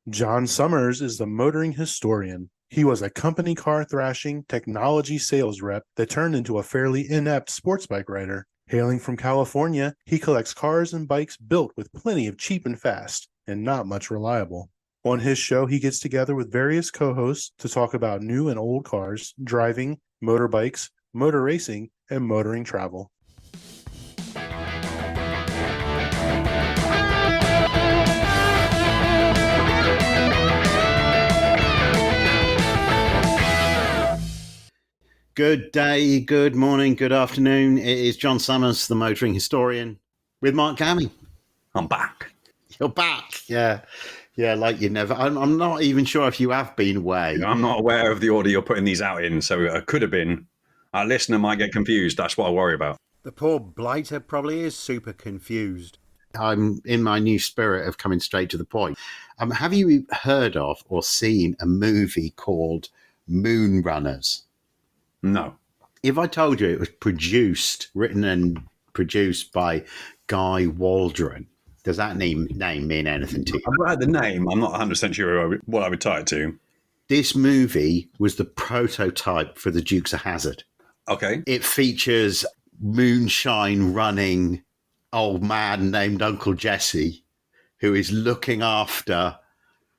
John Summers is the motoring historian. He was a company car thrashing technology sales rep that turned into a fairly inept sports bike rider. Hailing from California, he collects cars and bikes built with plenty of cheap and fast, and not much reliable. On his show, he gets together with various co-hosts to talk about new and old cars, driving, motorbikes, motor racing, and motoring travel. Good day, good morning, good afternoon. It is John Summers, the motoring historian, with Mark Gammie. I'm back. You're back. Yeah, like you never. I'm not even sure if you have been away. I'm not aware of the order you're putting these out in, so it could have been. Our listener might get confused. That's what I worry about. The poor blighter probably is super confused. I'm in my new spirit of coming straight to the point. Have you heard of or seen a movie called Moon Runners? No. If I told you it was written and produced by Guy Waldron, does that name mean anything to you? I've heard the name. I'm not 100% sure what I would tie it to. This movie was the prototype for the Dukes of Hazzard. Okay. It features moonshine running old man named Uncle Jesse, who is looking after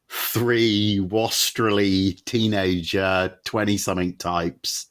three wastrelly teenager 20-something types.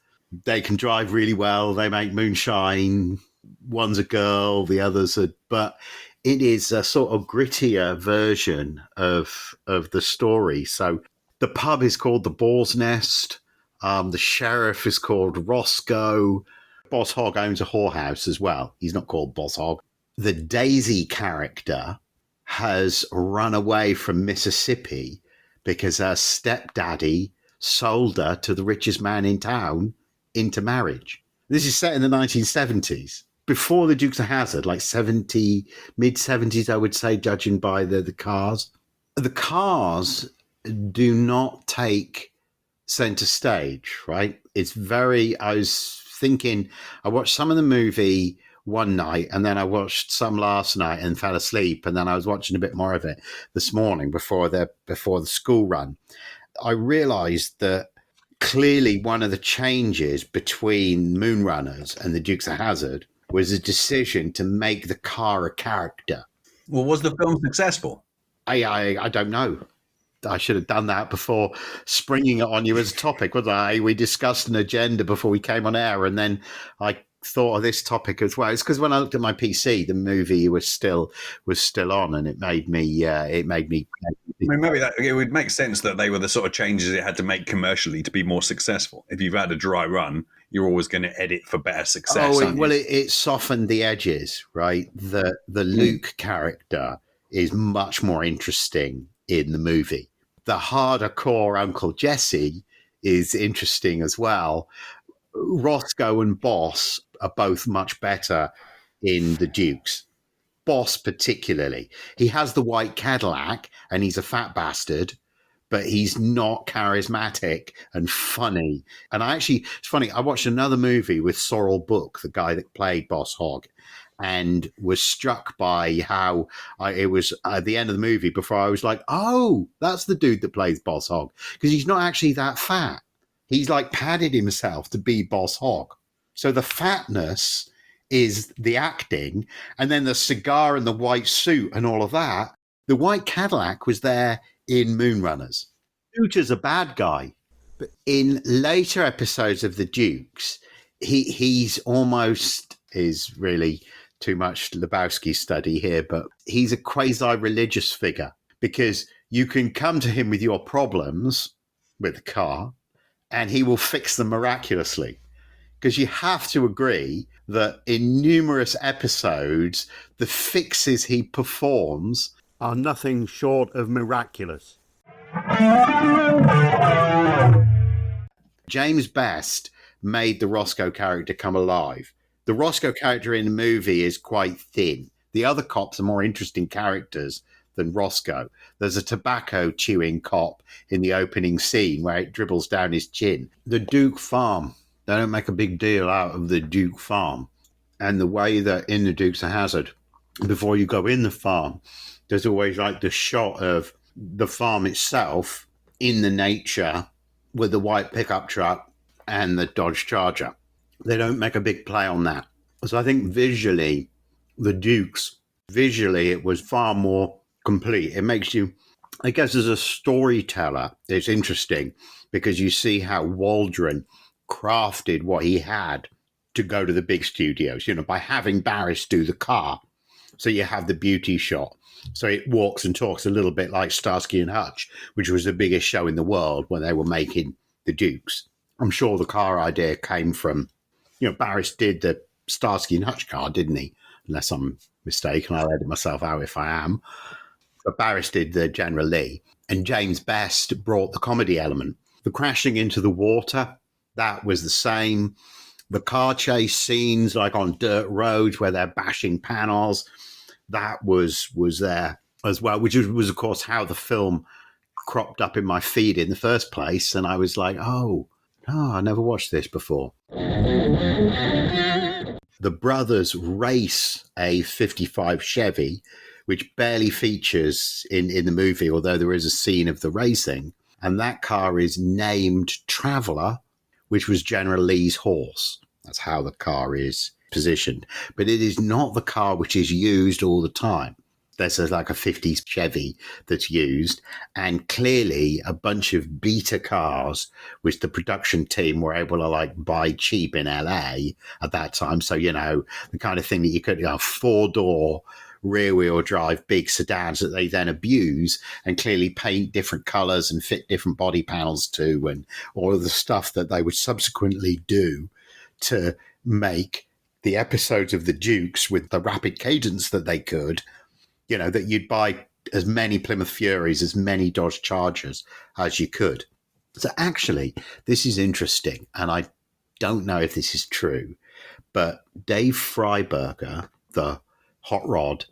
They can drive really well. They make moonshine. One's a girl, the other's a... But it is a sort of grittier version of the story. So the pub is called the Boar's Nest. The sheriff is called Roscoe. Boss Hogg owns a whorehouse as well. He's not called Boss Hogg. The Daisy character has run away from Mississippi because her stepdaddy sold her to the richest man in town into marriage. This is set in the 1970s, before the Dukes of Hazzard, like mid-70s, I would say, judging by the cars. The cars do not take center stage, right? I was thinking, I watched some of the movie one night, and then I watched some last night and fell asleep, and then I was watching a bit more of it this morning before the school run. I realized that clearly one of the changes between Moonrunners and the Dukes of Hazzard was a decision to make the car a character. Well, was the film successful? I don't know. I should have done that before springing it on you as a topic, wasn't I? We discussed an agenda before we came on air, and then I thought of this topic as well. It's because when I looked at my PC, the movie was still on, and it made me. I mean, maybe it would make sense that they were the sort of changes it had to make commercially to be more successful. If you've had a dry run, you're always going to edit for better success. It softened the edges, right? The Luke character is much more interesting in the movie. The harder core Uncle Jesse is interesting as well. Roscoe and Boss are both much better in the Dukes. Boss particularly. He has the white Cadillac and he's a fat bastard, but he's not charismatic and funny. And it's funny, I watched another movie with Sorrel Book, the guy that played Boss Hogg, and was struck by how it was at the end of the movie before I was like, oh, that's the dude that plays Boss Hogg, because he's not actually that fat. He's like padded himself to be Boss Hogg. So the fatness is the acting, and then the cigar and the white suit and all of that. The white Cadillac was there in Moonrunners. Shooter's a bad guy. But in later episodes of the Dukes, he's almost is really too much Lebowski study here, but he's a quasi-religious figure, because you can come to him with your problems with the car and he will fix them miraculously. Because you have to agree that in numerous episodes, the fixes he performs Are nothing short of miraculous. James Best made the Roscoe character come alive. The Roscoe character in the movie is quite thin. The other cops are more interesting characters than Roscoe. There's a tobacco chewing cop in the opening scene where it dribbles down his chin. The Duke farm. They don't make a big deal out of the Duke farm. And the way that in the Dukes of Hazzard, before you go in the farm, there's always like the shot of the farm itself in the nature with the white pickup truck and the Dodge Charger. They don't make a big play on that. So I think visually, the Dukes, visually, it was far more complete. It makes you, I guess, as a storyteller, it's interesting because you see how Waldron crafted what he had to go to the big studios, by having Barris do the car. So you have the beauty shot. So it walks and talks a little bit like Starsky and Hutch, which was the biggest show in the world when they were making the Dukes. I'm sure the car idea came from, Barris did the Starsky and Hutch car, didn't he? Unless I'm mistaken, I'll edit myself out if I am. But Barris did the General Lee, and James Best brought the comedy element. The crashing into the water, that was the same. The car chase scenes, like on dirt roads where they're bashing panels, that was there as well, which was, of course, how the film cropped up in my feed in the first place. And I was like, oh, I never watched this before. The brothers race a 55 Chevy, which barely features in the movie, although there is a scene of the racing. And that car is named Traveller, which was General Lee's horse. That's how the car is positioned. But it is not the car which is used all the time. There's like a 50s Chevy that's used, and clearly a bunch of beta cars, which the production team were able to buy cheap in LA at that time. So, the kind of thing that you could, 4-door rear-wheel drive big sedans that they then abuse and clearly paint different colors and fit different body panels to, and all of the stuff that they would subsequently do to make the episodes of the Dukes with the rapid cadence that they could, that you'd buy as many Plymouth Furies, as many Dodge Chargers as you could. So actually, this is interesting, and I don't know if this is true, but Dave Freiberger, the hot rod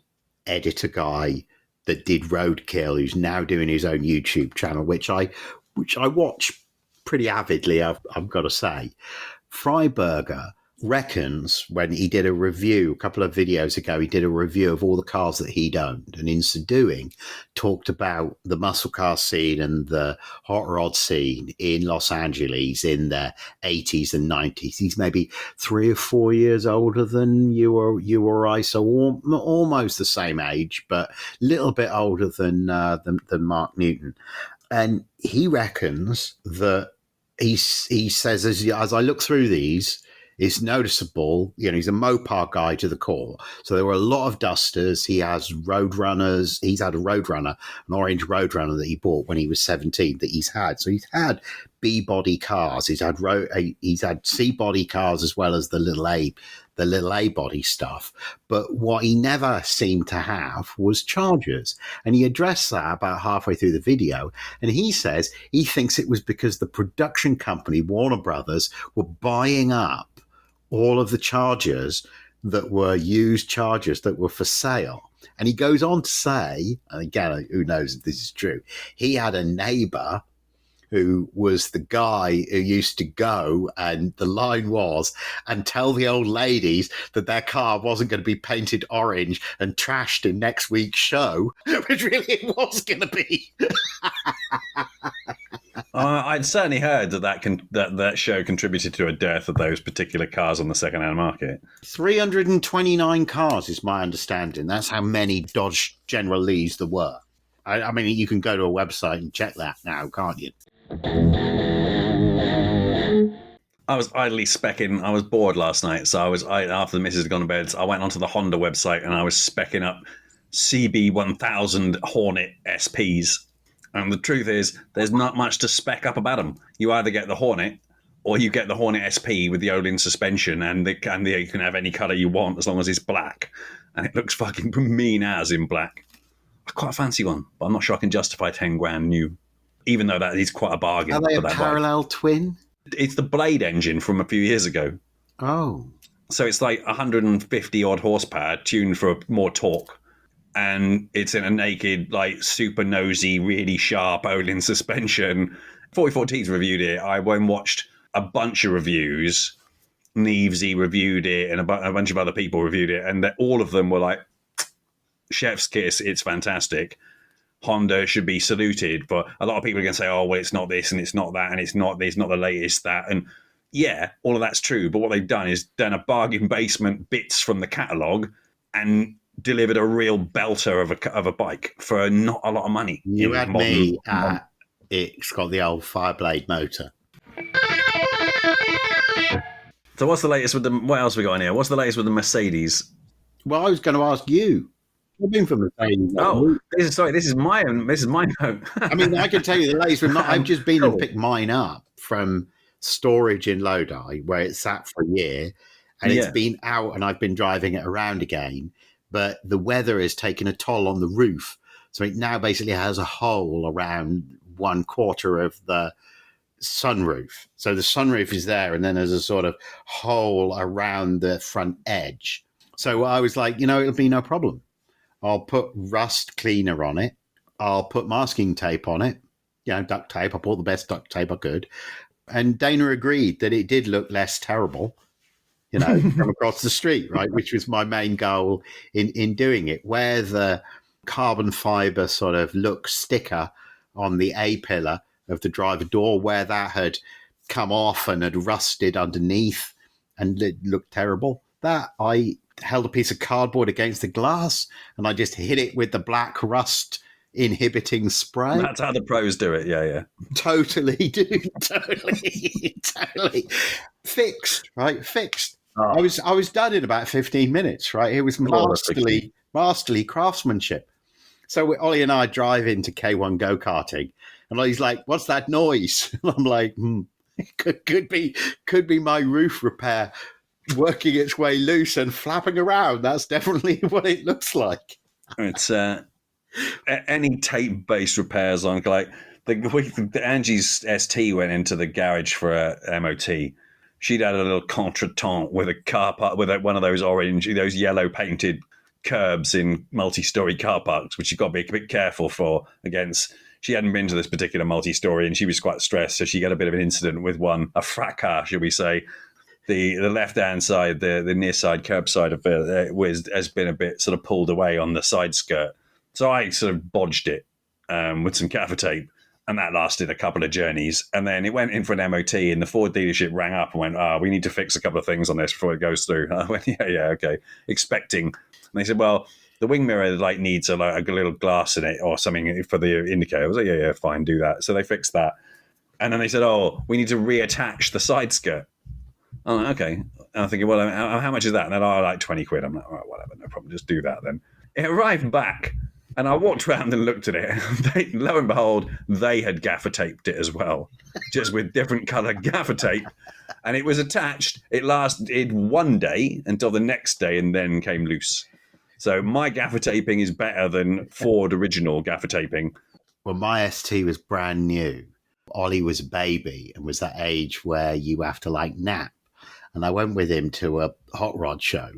editor guy that did Roadkill, who's now doing his own YouTube channel, which I watch pretty avidly, I've got to say. Freiberger reckons, when he did a review a couple of videos ago, he did a review of all the cars that he'd owned, and in so doing talked about the muscle car scene and the hot rod scene in Los Angeles in the 80s and 90s. He's maybe 3 or 4 years older than you or I, so almost the same age, but a little bit older than Mark Newton. And he reckons that he says, as I look through these, it's noticeable, he's a Mopar guy to the core. So there were a lot of Dusters. He has Roadrunners. He's had a Roadrunner, an orange Roadrunner that he bought when he was 17 that he's had. So he's had B-body cars. He's had C-body cars as well as the little A body stuff. But what he never seemed to have was Chargers. And he addressed that about halfway through the video. And he says he thinks it was because the production company, Warner Brothers, were buying up all of the Chargers that were used Chargers that were for sale. And he goes on to say, and again, who knows if this is true, he had a neighbor who was the guy who used to go, and the line was, and tell the old ladies that their car wasn't going to be painted orange and trashed in next week's show, which really it was going to be. I'd certainly heard that show contributed to a dearth of those particular cars on the second-hand market. 329 cars is my understanding. That's how many Dodge General Lees there were. I mean, you can go to a website and check that now, can't you? I was idly specking. I was bored last night, so after the missus had gone to bed, I went onto the Honda website and I was specking up CB1000 Hornet SPs. And the truth is, there's not much to spec up about them. You either get the Hornet or you get the Hornet SP with the Olin suspension, and you can have any color you want as long as it's black. And it looks fucking mean as in black. I quite fancy one, but I'm not sure I can justify 10 grand new, even though that is quite a bargain. Are they a parallel twin? It's the Blade engine from a few years ago. Oh. So it's like 150 odd horsepower tuned for more torque. And it's in a naked, like super nosy, really sharp Olin suspension. 44T's reviewed it. I went and watched a bunch of reviews. Nevesy reviewed it, and a bunch of other people reviewed it. And all of them were like, chef's kiss, it's fantastic. Honda should be saluted. But a lot of people are going to say, oh, well, it's not this and it's not that and it's not the latest that. And yeah, all of that's true. But what they've done is done a bargain basement bits from the catalogue and delivered a real belter of a bike for not a lot of money. You had me at it's got the old Fireblade motor. So what's the latest with what else we got in here? What's the latest with the Mercedes? Well, I was going to ask you. I've been from Mercedes. Oh, this is my own. I mean, I can tell you the latest with I've just been and picked mine up from storage in Lodi, where it sat for a year, and it's been out, and I've been driving it around again. But the weather has taken a toll on the roof, so it now basically has a hole around 1/4 of the sunroof. So the sunroof is there, and then there's a sort of hole around the front edge. So I was like, it'll be no problem. I'll put rust cleaner on it. I'll put masking tape on it. Duct tape. I bought the best duct tape I could. And Dana agreed that it did look less terrible, from across the street, right? Which was my main goal in doing it. Where the carbon fiber sort of look sticker on the A-pillar of the driver door, where that had come off and had rusted underneath and it looked terrible, that I held a piece of cardboard against the glass and I just hit it with the black rust inhibiting spray. That's how the pros do it. Yeah. Totally, dude. Totally. Fixed, right? Fixed. Oh. I was done in about 15 minutes, right? It was masterly craftsmanship. So Ollie and I drive into K1 go-karting and Ollie's like, what's that noise? And I'm like, could be my roof repair working its way loose and flapping around. That's definitely what it looks like. It's any tape-based repairs on, like Angie's ST went into the garage for a MOT. She'd had a little contretemps with a car park with one of those yellow painted curbs in multi-story car parks, which you've got to be a bit careful for against. She hadn't been to this particular multi-story and she was quite stressed, so she got a bit of an incident with a fracas, shall we say. The left-hand side, the near side curb side of it has been a bit sort of pulled away on the side skirt. So I sort of bodged it with some gaffer tape, and that lasted a couple of journeys. And then it went in for an MOT, and the Ford dealership rang up and went, we need to fix a couple of things on this before it goes through. And I went, yeah, okay. Expecting. And they said, well, the wing mirror needs a little glass in it or something for the indicator. I was like, yeah, fine, do that. So they fixed that. And then they said, we need to reattach the side skirt. I'm like, okay. And I'm thinking, well, how much is that? And they're like 20 quid. I'm like, all right, whatever, no problem. Just do that then. It arrived back. And I walked around and looked at it. Lo and behold, they had gaffer taped it as well, just with different coloured gaffer tape. And it was attached. It lasted one day until the next day and then came loose. So my gaffer taping is better than Ford original gaffer taping. Well, my ST was brand new. Ollie was a baby and was that age where you have to nap. And I went with him to a hot rod show.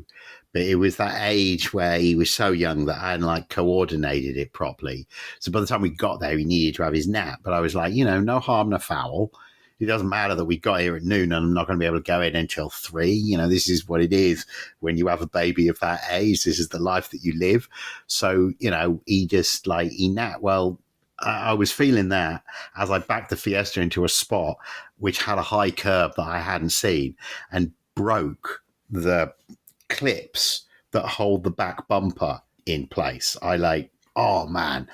But it was that age where he was so young that I hadn't coordinated it properly. So by the time we got there, he needed to have his nap. But I was like, no harm, no foul. It doesn't matter that we got here at noon and I'm not going to be able to go in until 3. This is what it is when you have a baby of that age. This is the life that you live. So, he just he napped. Well, I was feeling that as I backed the Fiesta into a spot which had a high curb that I hadn't seen and broke the clips that hold the back bumper in place. Oh man,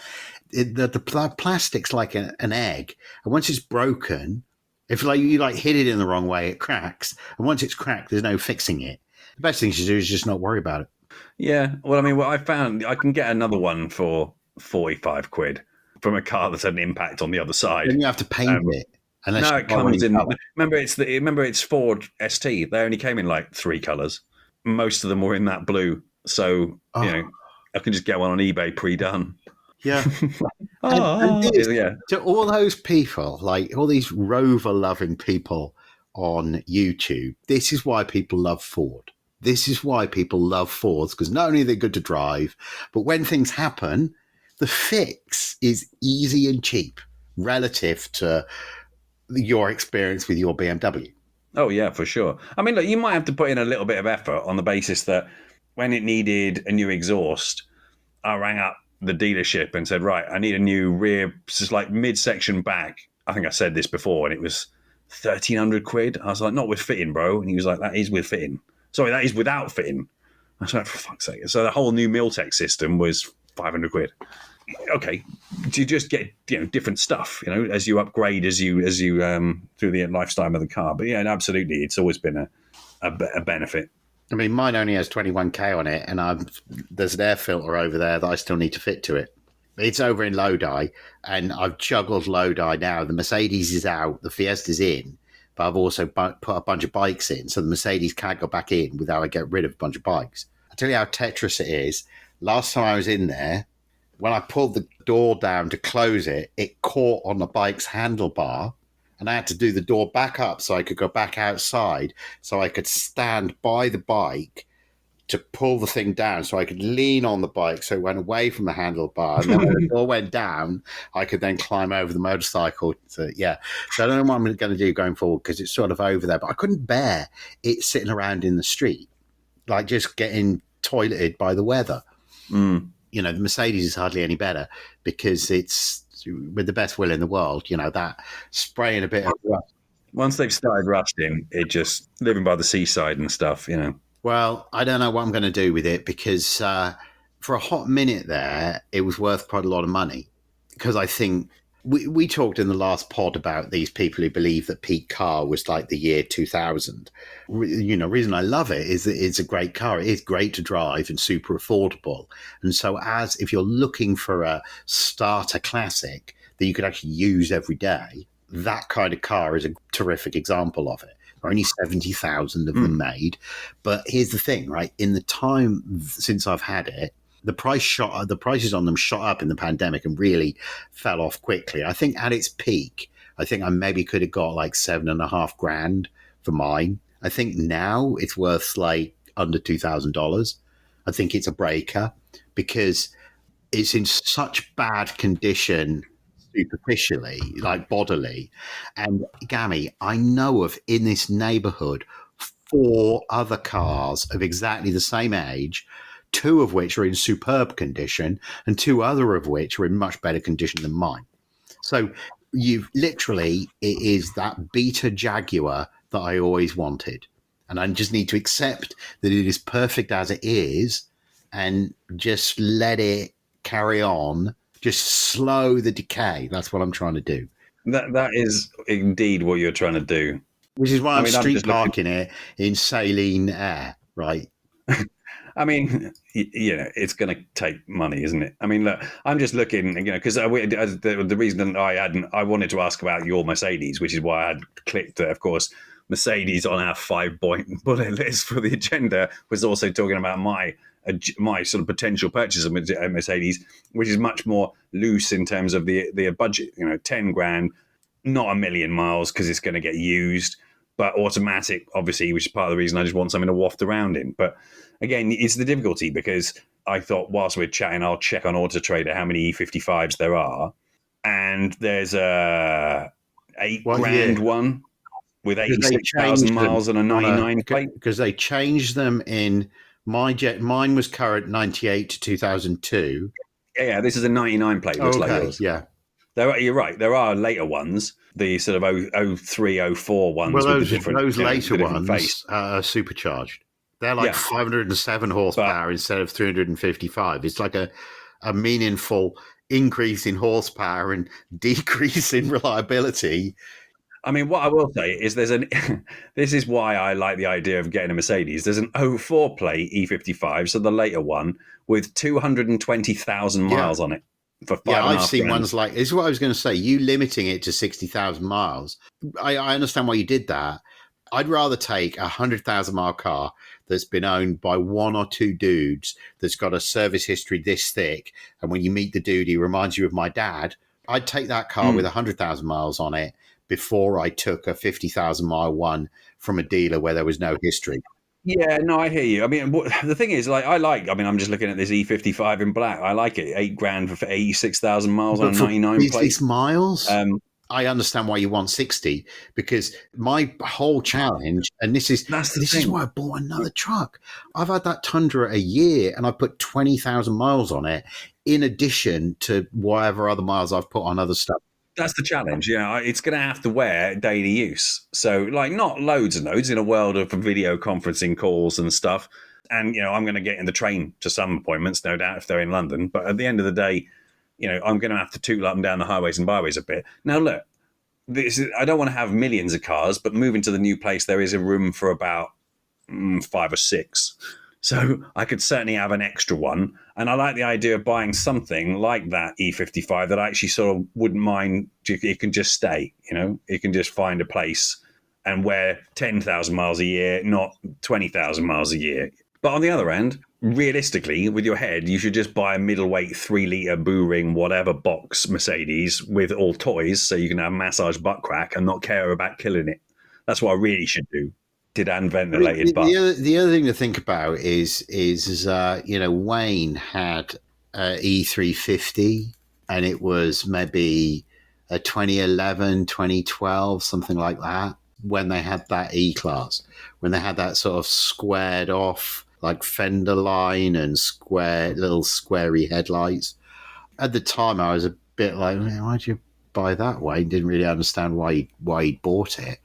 the plastic's like an egg, and once it's broken, if you hit it in the wrong way, it cracks, and once it's cracked, there's no fixing it. The best thing to do is just not worry about it. Yeah, well, I mean, what I found, I can get another one for 45 quid from a car that's had an impact on the other side. Then you have to paint it. No, it comes in. Remember, it's Ford ST. They only came in 3 colours. Most of them were in that blue. So, I can just get one on eBay pre-done. Yeah. To all those people, all these Rover-loving people on YouTube, this is why people love Ford. This is why people love Fords, because not only are they good to drive, but when things happen, the fix is easy and cheap relative to your experience with your BMW. Oh, yeah, for sure. I mean, look, you might have to put in a little bit of effort on the basis that when it needed a new exhaust, I rang up the dealership and said, right, I need a new rear, just like midsection back. I think I said this before, and it was 1,300 quid. I was like, not with fitting, bro. And he was like, that is with fitting. Sorry, that is without fitting. I was like, for fuck's sake. So the whole new Miltech system was 500 quid. Okay, you just get different stuff, as you upgrade, as you through the lifetime of the car. But yeah, absolutely, it's always been a benefit. I mean, mine only has 21k on it, and there's an air filter over there that I still need to fit to it. It's over in Lodi, and I've juggled Lodi now. The Mercedes is out, the Fiesta's in, but I've also put a bunch of bikes in, so the Mercedes can't go back in without I get rid of a bunch of bikes. I'll tell you how Tetris it is. Last time I was in there, when I pulled the door down to close it, it caught on the bike's handlebar, and I had to do the door back up so I could go back outside, so I could stand by the bike to pull the thing down so I could lean on the bike so it went away from the handlebar. And then when the door went down, I could then climb over the motorcycle. So, yeah. So I don't know what I'm going to do going forward because it's sort of over there. But I couldn't bear it sitting around in the street, like just getting toileted by the weather. Mm. The Mercedes is hardly any better because it's, with the best will in the world, that spraying a bit of rust. Once they've started rusting, it just living by the seaside and stuff, Well, I don't know what I'm going to do with it because for a hot minute there, it was worth quite a lot of money. Because I think we talked in the last pod about these people who believe that peak car was like the year 2000. Reason I love it is that it's a great car. It is great to drive and super affordable. And so if you're looking for a starter classic that you could actually use every day, that kind of car is a terrific example of it. There are only 70,000 of them made. But here's the thing, right? In the time since I've had it, the prices on them shot up in the pandemic and really fell off quickly. I think at its peak, I maybe could have got like $7,500 for mine. I think now it's worth like under $2,000. I think it's a breaker because it's in such bad condition superficially, like bodily. And Gammie, I know of in this neighborhood 4 other cars of exactly the same age, 2 of which are in superb condition and 2 other of which are in much better condition than mine. So it is that beta Jaguar that I always wanted. And I just need to accept that it is perfect as it is and just let it carry on. Just slow the decay. That's what I'm trying to do. That is indeed what you're trying to do. Which is why I'm street parking it in saline air, right? I mean, it's going to take money, isn't it? I mean, look, I'm just looking, because the reason I wanted to ask about your Mercedes, which is why I had clicked, of course, Mercedes on our 5-point bullet list for the agenda, was also talking about my sort of potential purchase of Mercedes, which is much more loose in terms of the budget, 10 grand, not a million miles because it's going to get used, but automatic, obviously, which is part of the reason I just want something to waft around in. But again, it's the difficulty because I thought whilst we're chatting, I'll check on Auto Trader how many E55s there are. And there's a $8,000 one with 86,000 miles and a 99 plate. Because they changed them in mine was current 98 to 2002. Yeah, this is a 99 plate. Looks like yours. Yeah. You're right. There are later ones, the sort of 03, 04 ones. Well, those later ones are supercharged. They're like 507 horsepower instead of 355. It's like a meaningful increase in horsepower and decrease in reliability. I mean, what I will say is this is why I like the idea of getting a Mercedes. There's an 04 plate E55, so the later one, with 220,000 miles on it. For I've seen ones like this is what I was going to say. You limiting it to 60,000 miles. I understand why you did that. I'd rather take a 100,000 mile car that's been owned by 1 or 2 dudes that's got a service history this thick. And when you meet the dude, he reminds you of my dad. I'd take that car with 100,000 miles on it before I took a 50,000 mile one from a dealer where there was no history. Yeah, no, I hear you. I mean, the thing is, I'm just looking at this E55 in black. I like it. $8,000 for 86,000 miles on a 99 plate. These miles? I understand why you want 60 because my whole challenge, and this is why I bought another truck. I've had that Tundra a year and I put 20,000 miles on it in addition to whatever other miles I've put on other stuff. That's the challenge. Yeah, it's going to have to wear daily use. So, like, not loads and loads in a world of video conferencing calls and stuff. And, I'm going to get in the train to some appointments, no doubt, if they're in London. But at the end of the day, I'm going to have to toot up and down the highways and byways a bit. Now, look, I don't want to have millions of cars, but moving to the new place, there is a room for about 5 or 6. So I could certainly have an extra one. And I like the idea of buying something like that E55 that I actually sort of wouldn't mind. It can just stay, it can just find a place and wear 10,000 miles a year, not 20,000 miles a year. But on the other end, realistically, with your head, you should just buy a middleweight 3-litre Boo-Ring whatever box Mercedes with all toys so you can have massage butt crack and not care about killing it. That's what I really should do. Did unventilated butt. The other thing to think about is Wayne had an E350 and it was maybe a 2011, 2012, something like that, when they had that E-Class, when they had that sort of squared off, like fender line and little squarey headlights. At the time, I was a bit like, why'd you buy that, Wayne? Didn't really understand why he bought it.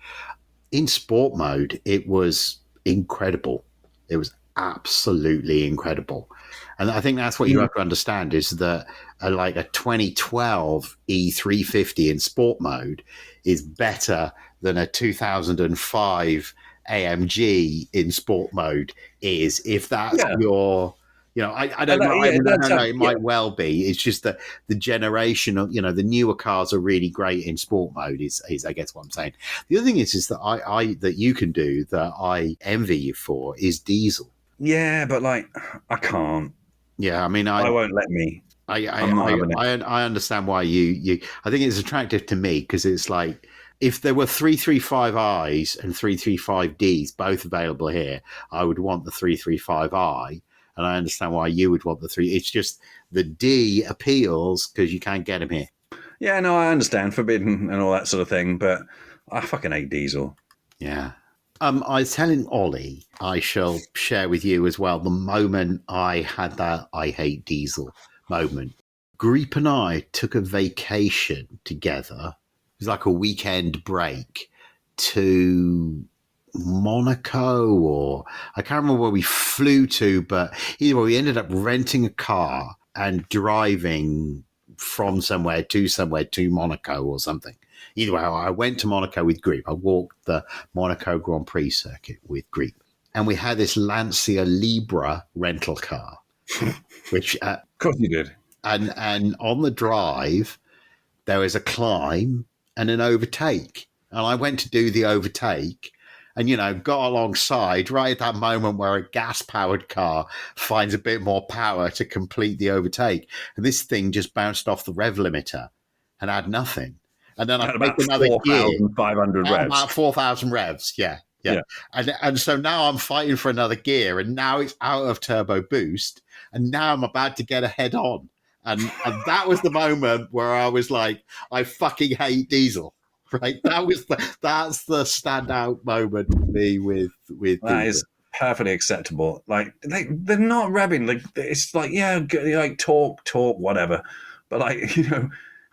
In sport mode, it was incredible. It was absolutely incredible. And I think that's what you have to understand is that like a 2012 E350 in sport mode is better than a 2005 AMG in sport mode is, if that's your... I don't know. It might well be. It's just that the generation of, the newer cars are really great in sport mode is I guess what I'm saying. The other thing is that I that you can do that I envy you for is diesel. Yeah, but I can't. Yeah, I mean, I won't let me. I understand why you. I think it's attractive to me because it's like, if there were 335i's and 335D's both available here, I would want the 335i. And I understand why you would want the 3. It's just the D appeals because you can't get them here. Yeah, no, I understand. Forbidden and all that sort of thing. But I fucking hate diesel. Yeah. I was telling Ollie, I shall share with you as well, the moment I had that I hate diesel moment. Greep and I took a vacation together. It was like a weekend break to Monaco, or I can't remember where we flew to, but either way, we ended up renting a car and driving from somewhere to Monaco or something. Either way, I went to Monaco with Greep. I walked the Monaco Grand Prix circuit with Greep. And we had this Lancia Libra rental car, which... of course you did. And on the drive, there was a climb and an overtake. And I went to do the overtake and, got alongside right at that moment where a gas-powered car finds a bit more power to complete the overtake. And this thing just bounced off the rev limiter and had nothing. And then I make another 4,500 revs. About 4,000 revs, yeah. And so now I'm fighting for another gear, and now it's out of turbo boost, and now I'm about to get a head-on. And that was the moment where I was like, I fucking hate diesel. Right, that's the standout moment for me with that diesel. Is perfectly acceptable. Like they're not revving. Like it's like talk, whatever. But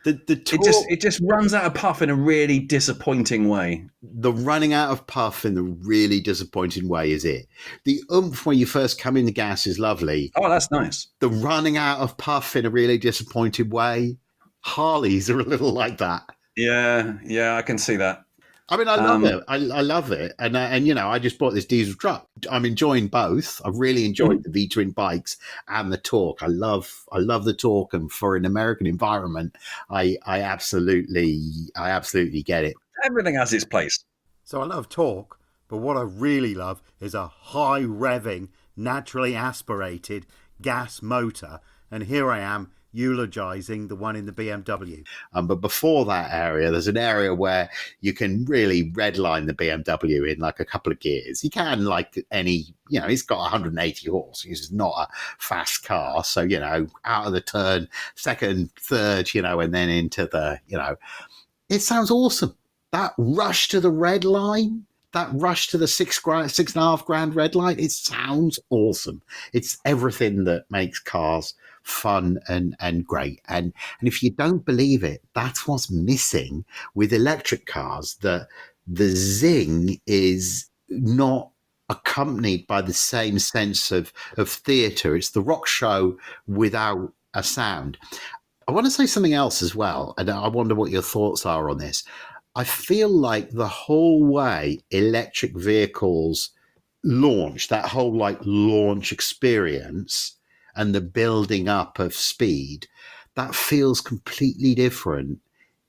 the talk, it just runs out of puff in a really disappointing way. The running out of puff in the really disappointing way is it. The oomph when you first come in the gas is lovely. Oh, that's nice. The running out of puff in a really disappointing way. Harleys are a little like that. Yeah, I can see that. I mean, I love it. I love it. And I just bought this diesel truck. I'm enjoying both. I've really enjoyed the V-twin bikes and the torque. I love the torque. And for an American environment, I absolutely get it. Everything has its place. So I love torque, but what I really love is a high revving, naturally aspirated gas motor. And here I am, eulogizing the one in the BMW. But before that area, there's an area where you can really redline the BMW in like a couple of gears. You can, like any, it's got 180 horse. It's not a fast car. So, out of the turn, second, third, and then into the, it sounds awesome. That rush to the red line, that rush to the $6,500 red line, it sounds awesome. It's everything that makes cars fun and great. And if you don't believe it, that's what's missing with electric cars, that the zing is not accompanied by the same sense of theatre. It's the rock show without a sound. I want to say something else as well, and I wonder what your thoughts are on this. I feel like the whole way electric vehicles launch, that whole like launch experience and the building up of speed, that feels completely different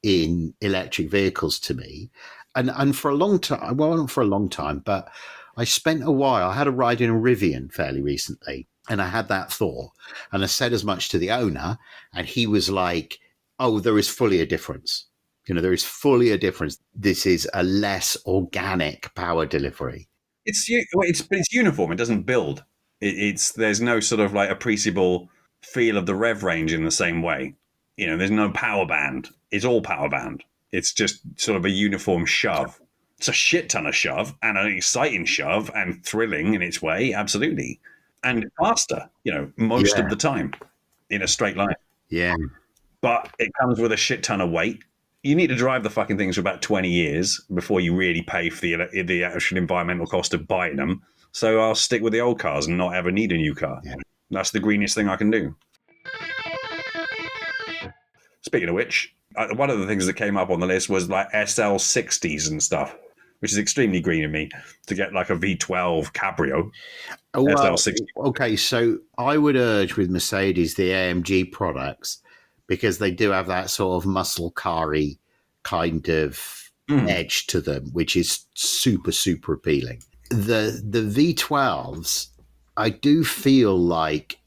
in electric vehicles to me. And for a long time, well, not for a long time, but I spent a while, I had a ride in a Rivian fairly recently, and I had that thought, and I said as much to the owner, and he was like, oh, there is fully a difference. You know, there is fully a difference. This is a less organic power delivery. It's uniform. It doesn't build. There's no sort of like appreciable feel of the rev range in the same way. You know, there's no power band. It's all power band. It's just sort of a uniform shove. It's a shit ton of shove and an exciting shove and thrilling in its way, absolutely, and faster. You know, most of the time in a straight line. Yeah, but it comes with a shit ton of weight. You need to drive the fucking things for about 20 years before you really pay for the actual environmental cost of buying them. So I'll stick with the old cars and not ever need a new car. Yeah. That's the greenest thing I can do. Speaking of which, one of the things that came up on the list was like SL60s and stuff, which is extremely green of me to get like a V12 Cabrio. Oh, well, SL60. Okay, so I would urge with Mercedes the AMG products, because they do have that sort of muscle car-y kind of edge to them, which is super, super appealing. The V12s, I do feel like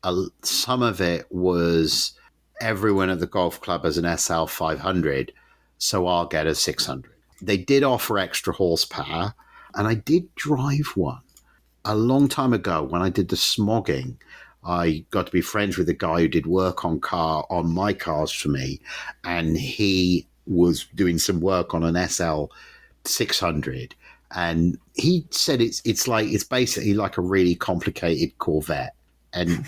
some of it was everyone at the golf club has an SL 500, so I'll get a 600. They did offer extra horsepower, and I did drive one a long time ago when I did the smogging. I got to be friends with a guy who did work on my cars for me, and he was doing some work on an SL 600, and he said it's basically like a really complicated Corvette, and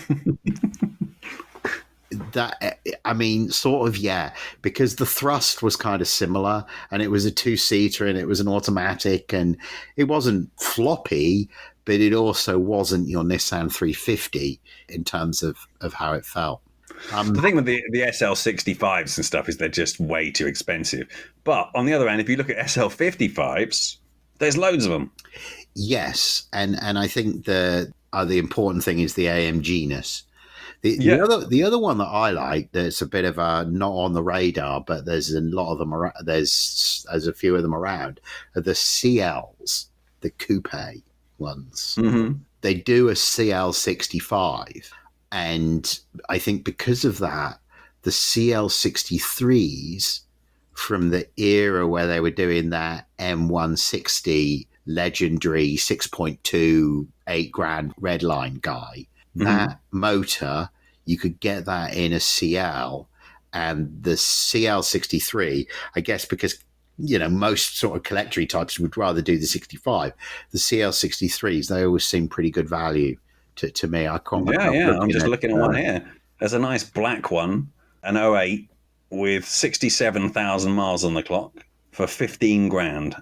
that, I mean, sort of, yeah, because the thrust was kind of similar, and it was a two-seater, and it was an automatic, and it wasn't floppy, but it also wasn't your Nissan 350 in terms of how it felt. The thing with the SL65s and stuff is they're just way too expensive. But on the other hand, if you look at SL55s, there's loads of them. Yes, and I think the important thing is the AMG-ness. The other one that I like that's a bit of a not on the radar, but there's a lot of them around, there's a few of them around, are the CLs, the coupe ones. Mm-hmm. They do a CL65, and I think because of that, the CL63s from the era where they were doing that M160 legendary 6.2 $8,000 redline guy, that motor, you could get that in a CL, and the CL63, I guess because, you know, most sort of collectory types would rather do the 65. The CL63s, they always seem pretty good value to me. I can't. Yeah. I'm just looking at one here. There's a nice black one, an 08 with 67,000 miles on the clock for $15,000.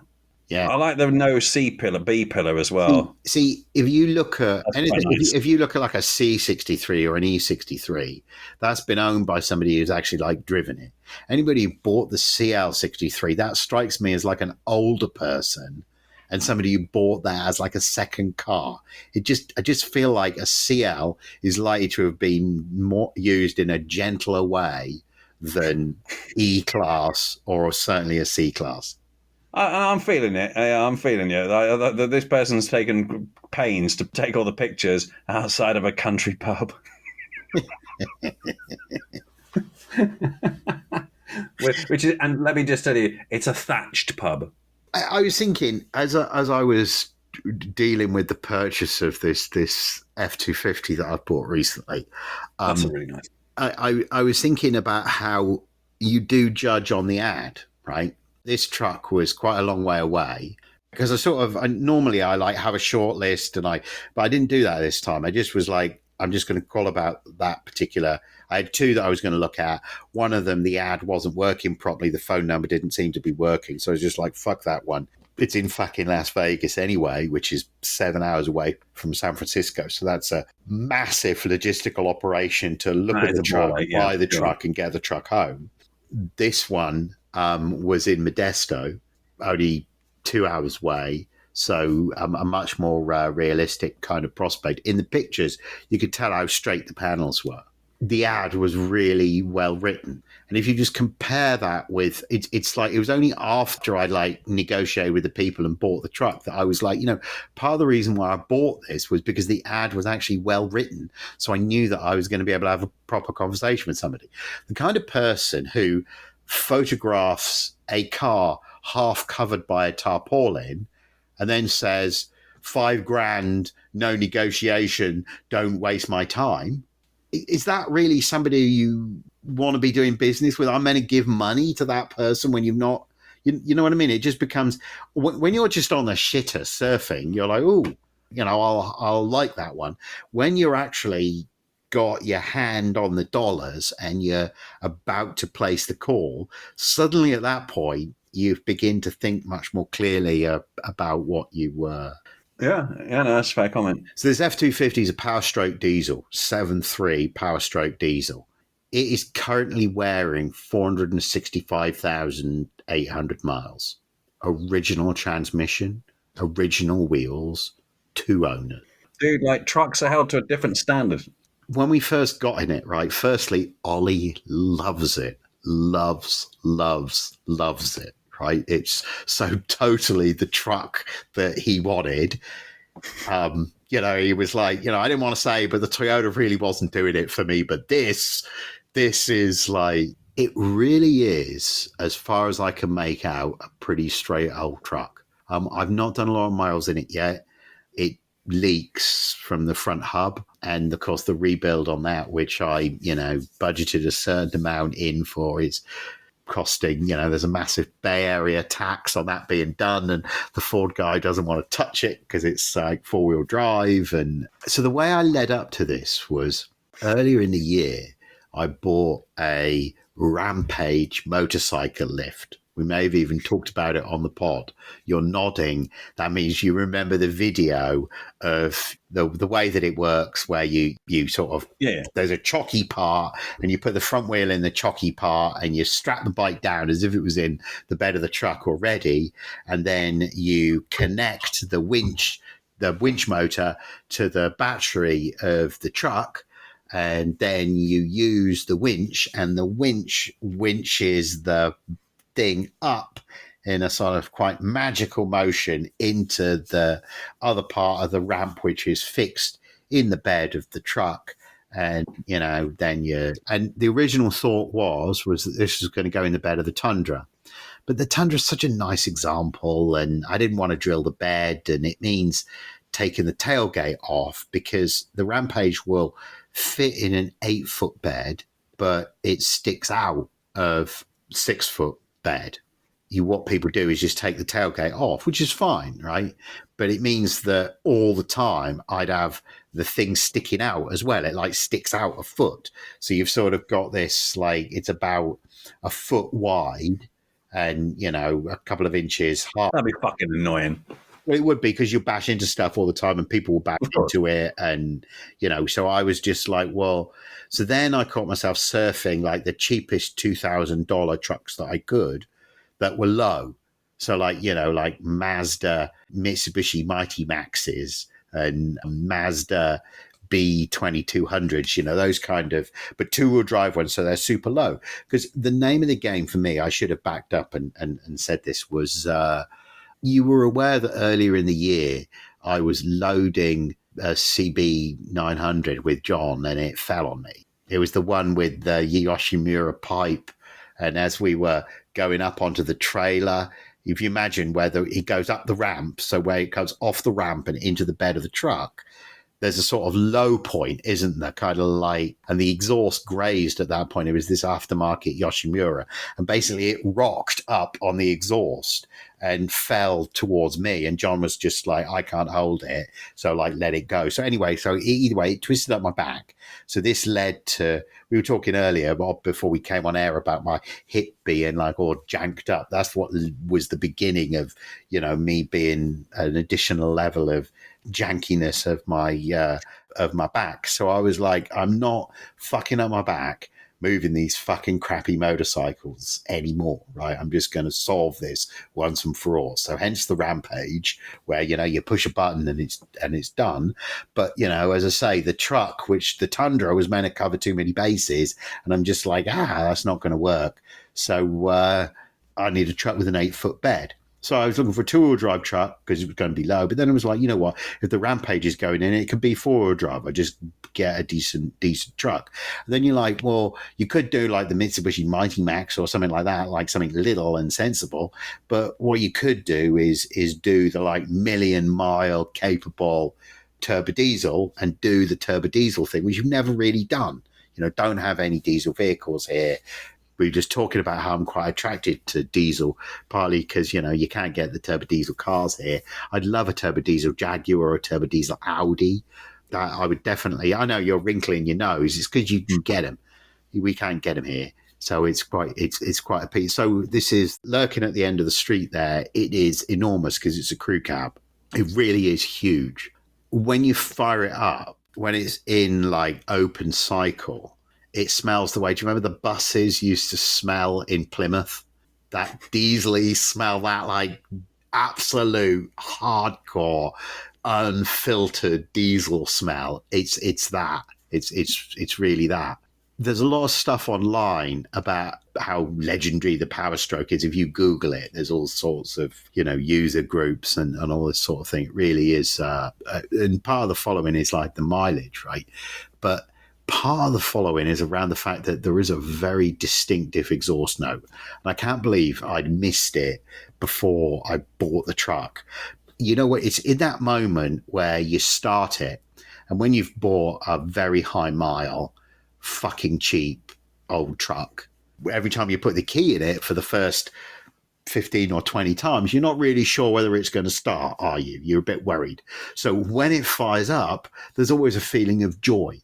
Yeah, I like the no C pillar, B pillar as well. See, if you look at anything, nice. if you look at like a C63 or an E63, that's been owned by somebody who's actually like driven it. Anybody who bought the CL63, that strikes me as like an older person and somebody who bought that as like a second car. I just feel like a CL is likely to have been more used in a gentler way than E-Class or certainly a C-Class. I'm feeling it. I'm feeling it. This person's taken pains to take all the pictures outside of a country pub. Which is, and let me just tell you, it's a thatched pub. I was thinking, as I was dealing with the purchase of this F250 that I bought recently. That's really nice. I was thinking about how you do judge on the ad, right? This truck was quite a long way away because normally I like have a short list but I didn't do that this time. I just was like, I'm just going to call about that particular. I had two that I was going to look at. One of them, the ad wasn't working properly. The phone number didn't seem to be working. So I was just like, fuck that one. It's in fucking Las Vegas anyway, which is 7 hours away from San Francisco. So that's a massive logistical operation to look at the truck, buy the truck, and get the truck home. This one was in Modesto, only 2 hours away. So a much more realistic kind of prospect. In the pictures, you could tell how straight the panels were. The ad was really well written. And if you just compare that with, it's like, it was only after I like negotiated with the people and bought the truck that I was like, part of the reason why I bought this was because the ad was actually well written. So I knew that I was going to be able to have a proper conversation with somebody. The kind of person who photographs a car half covered by a tarpaulin and then says, $5,000, no negotiation, don't waste my time. Is that really somebody you want to be doing business with? I'm going to give money to that person when you've not, you know what I mean? It just becomes, when you're just on the shitter surfing, you're like, oh, I'll like that one. When you're actually got your hand on the dollars and you're about to place the call, suddenly at that point, you begin to think much more clearly about what you were. Yeah, no, that's a fair comment. So this F250 is a Powerstroke Diesel, 7.3 Powerstroke Diesel. It is currently wearing 465,800 miles. Original transmission, original wheels, 2 owners. Dude, like trucks are held to a different standard. When we first got in it, right, firstly, Ollie loves it. Loves it. Right, it's so totally the truck that he wanted. He was like, I didn't want to say, but the Toyota really wasn't doing it for me. But this is like, it really is, as far as I can make out, a pretty straight old truck. I've not done a lot of miles in it yet. It leaks from the front hub, and of course the rebuild on that, which I budgeted a certain amount in for, is costing, there's a massive Bay Area tax on that being done, and the Ford guy doesn't want to touch it because it's like 4-wheel drive. And so the way I led up to this was, earlier in the year I bought a Rampage motorcycle lift. We may have even talked about it on the pod. You're nodding. That means you remember the video of the way that it works, where you sort of, there's a chocky part and you put the front wheel in the chocky part and you strap the bike down as if it was in the bed of the truck already. And then you connect the winch motor to the battery of the truck. And then you use the winch, and the winch winches the thing up in a sort of quite magical motion into the other part of the ramp, which is fixed in the bed of the truck. And and the original thought was that this was going to go in the bed of the Tundra, but the Tundra is such a nice example, and I didn't want to drill the bed, and it means taking the tailgate off, because the Rampage will fit in an 8-foot bed, but it sticks out of 6-foot bed. What people do is just take the tailgate off, which is fine, right? But it means that all the time I'd have the thing sticking out as well. It like sticks out a foot. So you've sort of got this, like, it's about a foot wide and, a couple of inches high. That'd be fucking annoying. Well, it would be, because you bash into stuff all the time and people will bash into it. And, so I was just like, well, so then I caught myself surfing like the cheapest $2,000 trucks that I could that were low. So like, like Mazda, Mitsubishi Mighty Maxes and Mazda B2200s, those kind of, but 2-wheel drive ones. So they're super low, because the name of the game for me, I should have backed up and said this was, you were aware that earlier in the year, I was loading a CB900 with Jon and it fell on me. It was the one with the Yoshimura pipe. And as we were going up onto the trailer, if you imagine whether it goes up the ramp, so where it goes off the ramp and into the bed of the truck, there's a sort of low point, isn't there? Kind of like, and the exhaust grazed at that point. It was this aftermarket Yoshimura, and basically it rocked up on the exhaust and fell towards me. And John was just like, I can't hold it. So like, let it go. So anyway, either way, it twisted up my back. So this led to, we were talking earlier before we came on air about my hip being like all janked up. That's what was the beginning of, me being an additional level of jankiness of my back. So I was like, I'm not fucking up my back moving these fucking crappy motorcycles anymore, right? I'm just going to solve this once and for all. So hence the Rampage, where you push a button and it's done. But as I say, the truck, which the Tundra was meant to cover too many bases, and I'm just like, that's not going to work. So I need a truck with an 8-foot bed. So I was looking for a 2-wheel drive truck because it was going to be low. But then it was like, you know what? If the Rampage is going in, it could be 4-wheel drive. I just get a decent truck. And then you're like, well, you could do like the Mitsubishi Mighty Max or something like that, like something little and sensible. But what you could do is do the like million-mile capable turbo diesel and do the turbo diesel thing, which you've never really done. Don't have any diesel vehicles here. We were just talking about how I'm quite attracted to diesel, partly because, you can't get the turbo diesel cars here. I'd love a turbo diesel Jaguar or a turbo diesel Audi. That I would definitely, I know you're wrinkling your nose. It's because you can get them. We can't get them here. So it's quite a piece. So this is lurking at the end of the street there. It is enormous because it's a crew cab. It really is huge. When you fire it up, when it's in like open cycle, it smells the way. Do you remember the buses used to smell in Plymouth? That diesely smell, that like absolute hardcore, unfiltered diesel smell. It's that. It's really that. There's a lot of stuff online about how legendary the Powerstroke is. If you Google it, there's all sorts of, user groups and all this sort of thing. It really is. And part of the following is like the mileage, right? But part of the following is around the fact that there is a very distinctive exhaust note. And I can't believe I'd missed it before I bought the truck. You know what? It's in that moment where you start it, and when you've bought a very high mile, fucking cheap old truck, every time you put the key in it for the first 15 or 20 times, you're not really sure whether it's going to start, are you? You're a bit worried. So when it fires up, there's always a feeling of joy.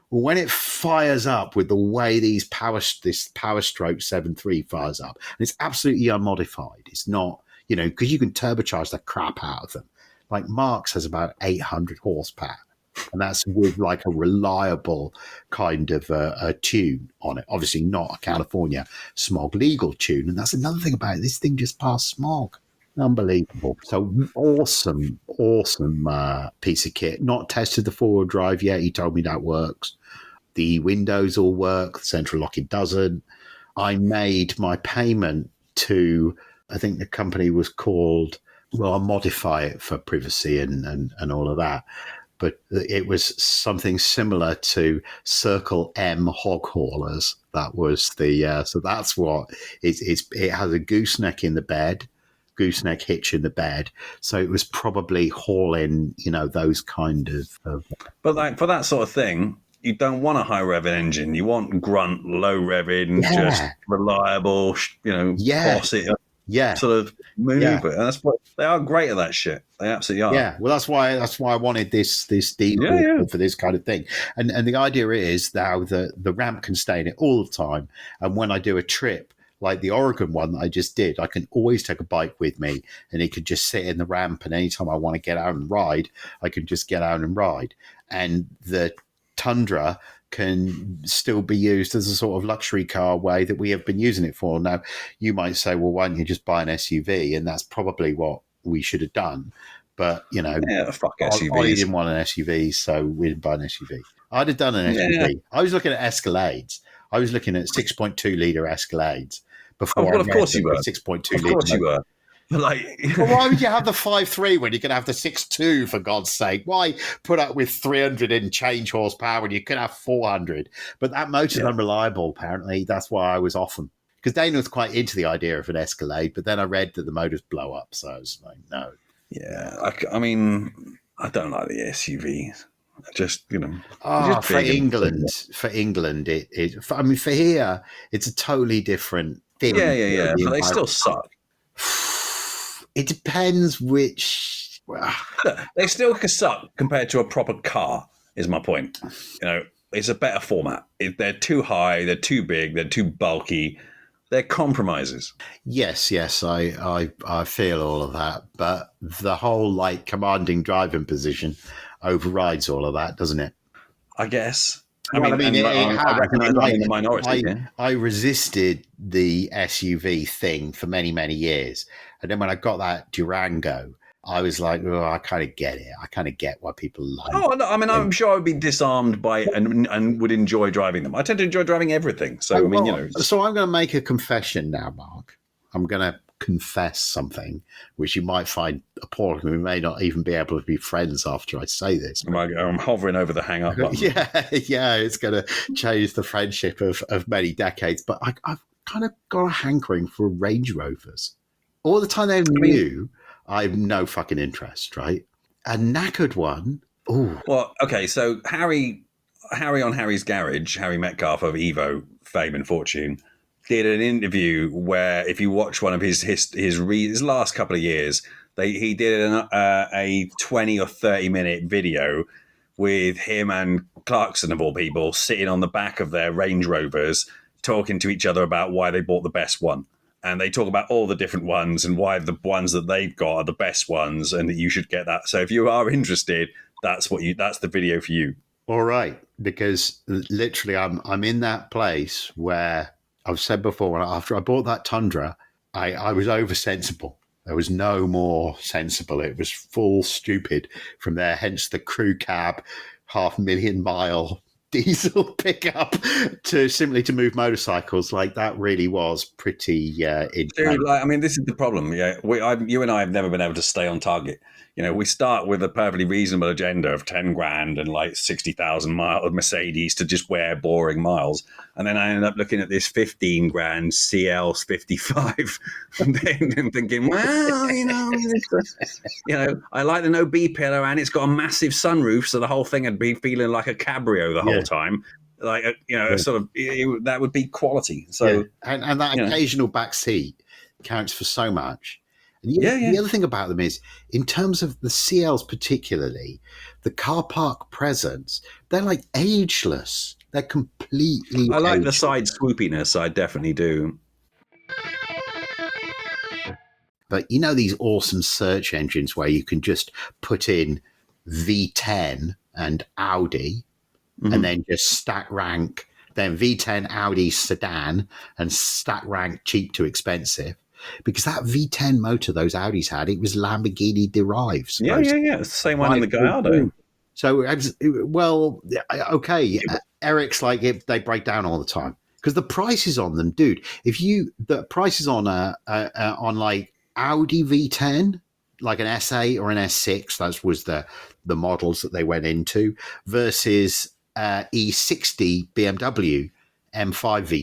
When it fires up with the way this Powerstroke 7.3 fires up, and it's absolutely unmodified. It's not, because you can turbocharge the crap out of them. Like Mark's has about 800 horsepower, and that's with like a reliable kind of a tune on it. Obviously not a California smog legal tune. And that's another thing about it. This thing just passed smog. Unbelievable. So awesome piece of kit. Not tested the 4-wheel drive yet. He told me that works. The windows all work. The central locking doesn't. I made my payment to, I think the company was called, well, I'll modify it for privacy and all of that. But it was something similar to Circle M hog haulers. That was the, so that's what it has a gooseneck in the bed. Gooseneck hitch in the bed, so it was probably hauling, those kind of. But like for that sort of thing, you don't want a high revving engine. You want grunt, low revving, just reliable, boss it, sort of maneuver. And that's what they are great at that shit. They absolutely are. Yeah, well, that's why I wanted this diesel for this kind of thing. And the idea is now that the ramp can stay in it all the time, and when I do a trip, like the Oregon one that I just did, I can always take a bike with me, and it could just sit in the ramp, and anytime I want to get out and ride, I can just get out and ride. And the Tundra can still be used as a sort of luxury car way that we have been using it for. Now, you might say, well, why don't you just buy an SUV? And that's probably what we should have done. But, fuck SUVs. I didn't want an SUV, so we didn't buy an SUV. I'd have done an SUV. I was looking at Escalades. I was looking at 6.2 litre Escalades before. Well, of course you were. 6.2 litre. Of course you were. But well, why would you have the 5.3 when you could have the 6.2, for God's sake? Why put up with 300 and change horsepower when you could have 400? But that motor's unreliable, apparently. That's why I was off them. Because Dana was quite into the idea of an Escalade, but then I read that the motors blow up, so I was like, no. Yeah, I mean, I don't like the SUVs. Just, Oh, just for big and- England, I mean, for here, it's a totally different thing. Yeah. But they still suck. It depends which. Well, Look, they still suck compared to a proper car, is my point. It's a better format. They're too high, they're too big, they're too bulky. They're compromises. yes, I feel all of that, but the whole like commanding driving position overrides all of that, doesn't it? I guess. Well, I mean, I recognise I'm in the minority. I resisted the SUV thing for many, many years. And then when I got that Durango, I was like, oh, I kind of get it. I kind of get why people like it. Oh, no, I mean, I'm sure I would be disarmed by and would enjoy driving them. I tend to enjoy driving everything. So, So I'm going to make a confession now, Mark. I'm going to confess something, which you might find appalling. We may not even be able to be friends after I say this. I'm hovering over the hang up button. Yeah, it's going to change the friendship of many decades. But I've kind of got a hankering for Range Rovers. All the time they're new, I have no fucking interest, right? A knackered one. Ooh. Well, okay, so Harry on Harry's Garage, Harry Metcalf of Evo fame and fortune, did an interview where, if you watch one of his last couple of years, he did a 20 or 30-minute video with him and Clarkson, of all people, sitting on the back of their Range Rovers, talking to each other about why they bought the best one. And they talk about all the different ones and why the ones that they've got are the best ones and that you should get that. So if you are interested, that's the video for you. All right. Because literally I'm in that place where I've said before, after I bought that Tundra, I was oversensible. There was no more sensible. It was full stupid from there. Hence the crew cab, 500,000 mile diesel pickup to move motorcycles. Like that really was pretty Dude, this is the problem. Yeah, you and I have never been able to stay on target. We start with a perfectly reasonable agenda of 10 grand and like 60,000 miles of Mercedes to just wear boring miles, and then I end up looking at this 15 grand CL 55 and then thinking, well, I like the no B pillar and it's got a massive sunroof, so the whole thing would be feeling like a cabrio the whole time. Like sort of that would be quality. So and that occasional back seat counts for so much. And the other thing about them is, in terms of the CLs particularly, the car park presence, they're like ageless. They're completely I like ageless. the side swoopiness. I definitely do. But these awesome search engines where you can just put in V10 and Audi and then just stack rank, then V10 Audi sedan and stack rank cheap to expensive. Because that V10 motor those Audis had, it was Lamborghini derived. Yeah. It's the same one in the Gallardo. So, okay, Eric's like, they break down all the time. Because the prices on them, dude, the prices on like Audi V10, like an S8 or an S6, that was the models that they went into, versus E60 BMW M5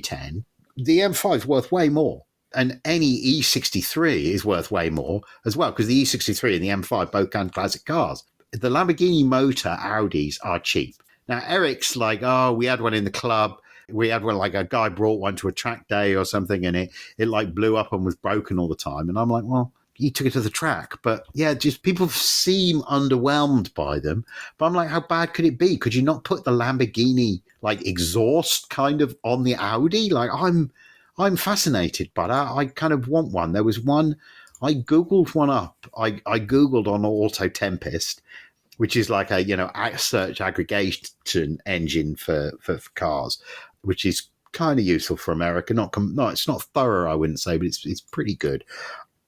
V10, the M5 is worth way more. And any E63 is worth way more as well, because the E63 and the M5 both kind of classic cars. The Lamborghini motor Audis are cheap. Now, Eric's like, oh, we had one in the club. We had one, like a guy brought one to a track day or something, and it like blew up and was broken all the time. And I'm like, well, he took it to the track. But yeah, just people seem underwhelmed by them. But I'm like, how bad could it be? Could you not put the Lamborghini like exhaust kind of on the Audi? Like I'm fascinated, but I kind of want one. There was one, I Googled one up. I Googled on Auto Tempest, which is like a, search aggregation engine for cars, which is kind of useful for America. No, it's not thorough, I wouldn't say, but it's pretty good.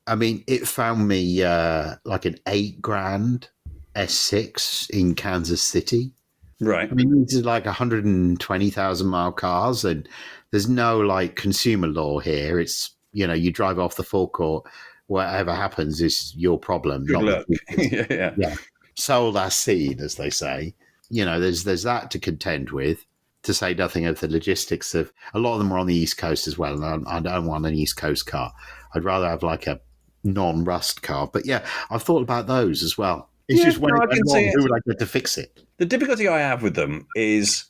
I mean, it found me like an $8,000 S6 in Kansas City. Right. I mean, these are like 120,000 mile cars, and there's no like consumer law here. It's, you drive off the forecourt, whatever happens is your problem. Good luck. Yeah. Sold as seen, as they say. There's that to contend with, to say nothing of the logistics of, a lot of them are on the East Coast as well, and I don't want an East Coast car. I'd rather have like a non-rust car. But yeah, I've thought about those as well. It's just when no, I it can went see wrong, it. who would I get to fix it? The difficulty I have with them is,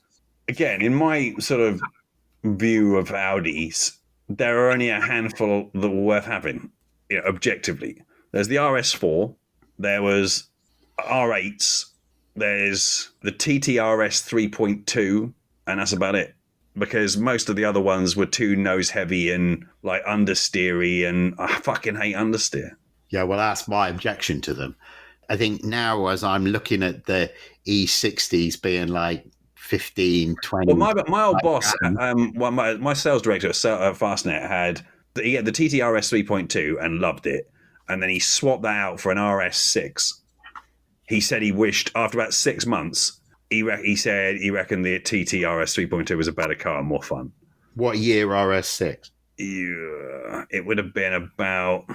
again, in my sort of view of Audis, there are only a handful that were worth having, objectively. There's the RS4, there was R8s, there's the TTRS 3.2, and that's about it. Because most of the other ones were too nose heavy and like understeery, and I fucking hate understeer. Yeah, well, that's my objection to them. I think now, as I'm looking at the E60s being like 15, 20. Well, my old like boss, that, my sales director at Fastnet had the TTRS 3.2 and loved it, and then he swapped that out for an RS6. He said he wished after about 6 months, he said he reckoned the TTRS 3.2 was a better car and more fun. what year RS6? Yeah, it would have been about